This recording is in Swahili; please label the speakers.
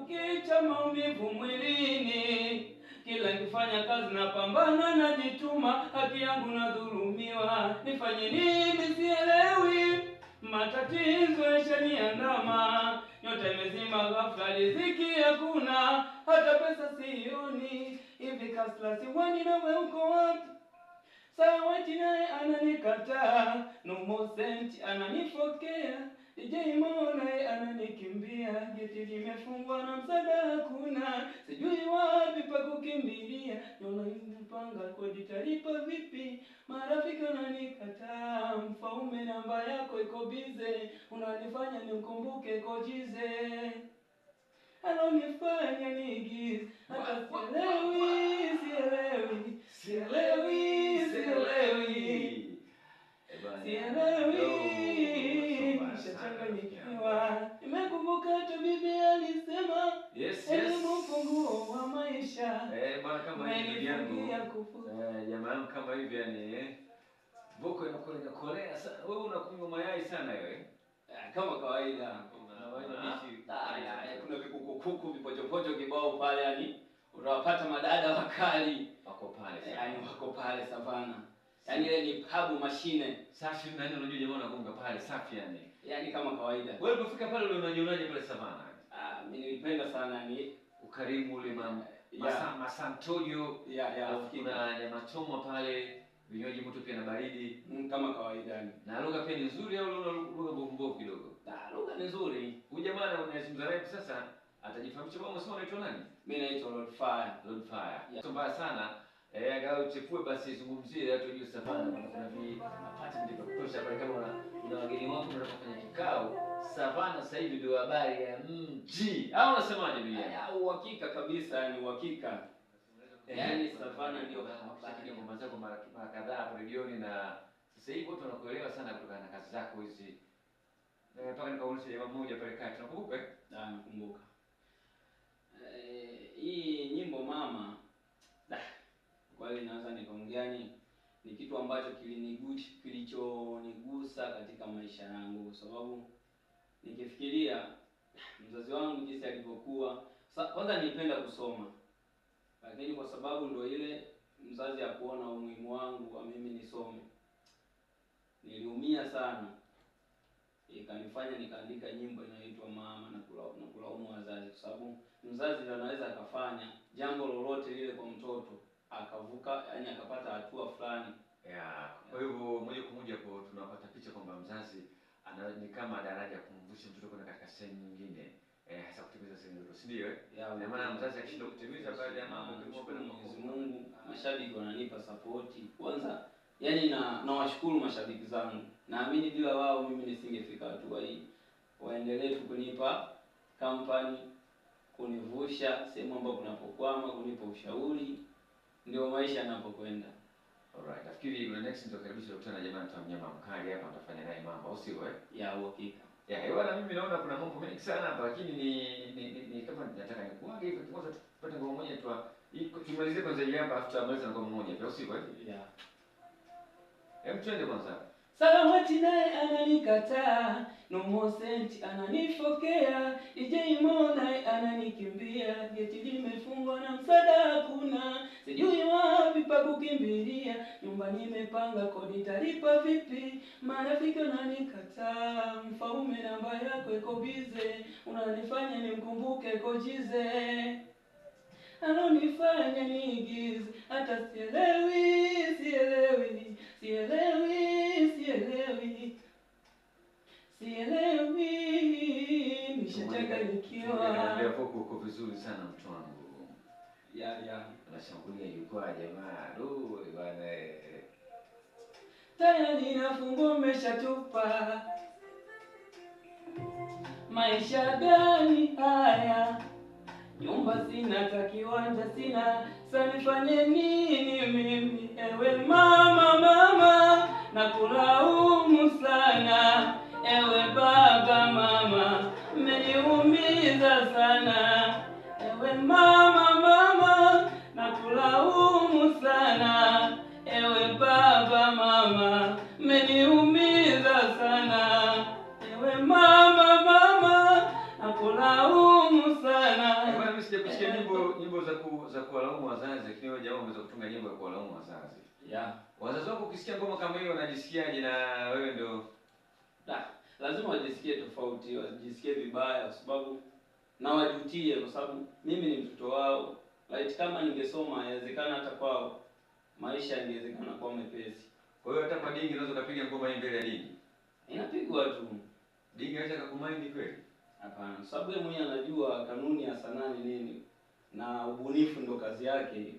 Speaker 1: kukicha maumivu mwilini. Kila nikifanya kazi na pambana na jituma, haki yangu nadhulumiwa. Nifanye nini sielewi, matatizo yashaniandama. Nyota imezima ghafla, riziki hakuna, hata pesa sioni. Hivi kasla siwani na wewe uko wapi? Sawati naye ananikataa, no more cent ananifokea. DJ Mo naye ananikimbia, geti limefungwa na msaada hakuna. Sijui wapi pa kukimbilia, naona mpanga kodi taripa vipi. Marafiki wananikataa, mfaume namba yako iko bize. Unanifanya nimkumbuke kojize, alonifanya nigize. Hata sielewi, nishachanganyikiwa. Nimekumbuka hata bibi alisema, elimu funguo wa maisha.
Speaker 2: Bwana kama hivi yangu. Jamaa yangu kama hivi yani boko inakolea sana. Wewe unakunywa mayai sana wewe.
Speaker 1: Kama kawaida. Kuna vikukuku vipochopocho kibao pale yani. Unawapata madada wakali
Speaker 2: wako pale.
Speaker 1: Yani wako pale savana. Yani ile ni pub machine.
Speaker 2: Safi na unajua jamaa anagonga pale safi yani.
Speaker 1: Yani kama kawaida.
Speaker 2: Wewe ulipofika pale unajionaje pale savana?
Speaker 1: Mimi nilipenda sana ni
Speaker 2: ukarimu ule mama. Masantojo kuna nyama choma pale, vinywaji moto pia na baridi
Speaker 1: kama kawaida yani.
Speaker 2: Na lugha pia ni nzuri au lugha mbovu kidogo?
Speaker 1: Lugha ni nzuri.
Speaker 2: Huyu jamaa unazungumza naye sasa atajifahamisha kama unasema unaitwa nani?
Speaker 1: Mimi naitwa Lord Fire.
Speaker 2: Lord Fire. Sio mbaya sana. Angalau chefue basi zungumzie watu wajue savana kuna apate ndipo kutosha pale kama una wageni wako unataka kufanya kikao. Savana sasa hivi ndio habari ya mji. Au unasemaje ndugu yangu?
Speaker 1: Uhakika kabisa yani uhakika. Yani savana ndio
Speaker 2: habari kwa mazako mara kadhaa hapo redioni na sasa hivi watu wanakuelewa sana kutokana na kazi zako hizi. Mpaka nikauliza jamaa mmoja pale kati tunakumbuka?
Speaker 1: Nakumbuka. Hii nyimbo mama kwa hiyo inaanza nikaongeani ni kitu ambacho kilichonigusa katika maisha yangu kwa sababu nikifikiria mzazi wangu jinsi alivyokuwa. Kwanza nilipenda kusoma, lakini kwa sababu ndio ile mzazi akuona umuhimu wangu wa mimi nisome, niliumia sana. Ikanifanya nikaandika nyimbo inaitwa Mama na kulaumu wazazi, kwa sababu mzazi ndio anaweza akafanya jambo lolote lile kwa mtoto akavuka, yani akapata hatua fulani.
Speaker 2: Kwa hivyo moja kwa moja hapo tunapata picha kwamba mzazi ni kama daraja kumvusha mtoto kwenda katika sehemu nyingine, hasa kutimiza sehemu ndoto, si ndio? Na maana mzazi akishinda kutimiza baadhi ya mambo kwa
Speaker 1: Mwenyezi Mungu, mashabiki wananipa support. Kwanza yani nawashukuru mashabiki zangu. Naamini bila wao mimi nisingefika hatua hii. Waendelee tu kunipa kampani, kunivusha sehemu ambapo kunapokwama, kunipa ushauri. Ndio maisha yanapokwenda.
Speaker 2: Alright, nafikiri kuna next nitakaribisha kukutana na jamaa mnyama mkali hapa tutafanya naye mambo, au sio
Speaker 1: uhakika.
Speaker 2: Bwana mimi naona kuna mambo mengi sana hapa lakini ni kama nataka nikuage hivyo kwanza tupate ngoma moja tu. Tumalizie kwanza ile hapa afuta maliza na ngoma moja, au sio Hebu twende kwanza.
Speaker 1: Sawati naye ananikataa, no more cent ananifokea. DJ Mo naye ananikimbia, geti limefungwa na msaada hakuna. Sijui wapi pa kukimbilia, nyumba nimepanga kodi taripa vipi. Marafiki wananikataa, mfaume namba yako iko bize. Unanifanya nimkumbuke kojize, alonifanya nigize. Hata sielewi, nishachanganyikiwa.
Speaker 2: Ndio hapo uko vizuri sana mtu wangu. Anashambulia yuko jamaa. Bwana
Speaker 1: tayari nafungo umeshatupa. Maisha gani haya? Nyumba sina, kiwanja sina, sanifanye nini mimi? Ewe mama, nakulaumu sana. Ewe baba mama, mmeniumiza sana. Ewe mama, nakulaumu sana. Ewe baba mama, mmeniumiza sana. Ewe mama, nakulaumu sana.
Speaker 2: sijakusikia nyimbo za kuwalaumu wazazi, lakini wewe jamaa umeweza kutunga nyimbo ya kuwalaumu wazazi.
Speaker 1: Yeah.
Speaker 2: Wazazi wako ukisikia ngoma kama hiyo wanajisikiaje na wewe ndio?
Speaker 1: Lazima wajisikie tofauti, wajisikie vibaya kwa sababu na wajutie kwa sababu mimi ni mtoto wao. Like kama ningesoma inawezekana hata kwao maisha yangewezekana kwa mepesi.
Speaker 2: Kwa hiyo hata kwa dingi unaweza kupiga ngoma hii mbele ya dingi.
Speaker 1: Inapigwa tu.
Speaker 2: Dingi anaweza kukumind kweli?
Speaker 1: Hapana, sababu yeye mwenyewe anajua kanuni ya sanaa ni nini na ubunifu ndo kazi yake.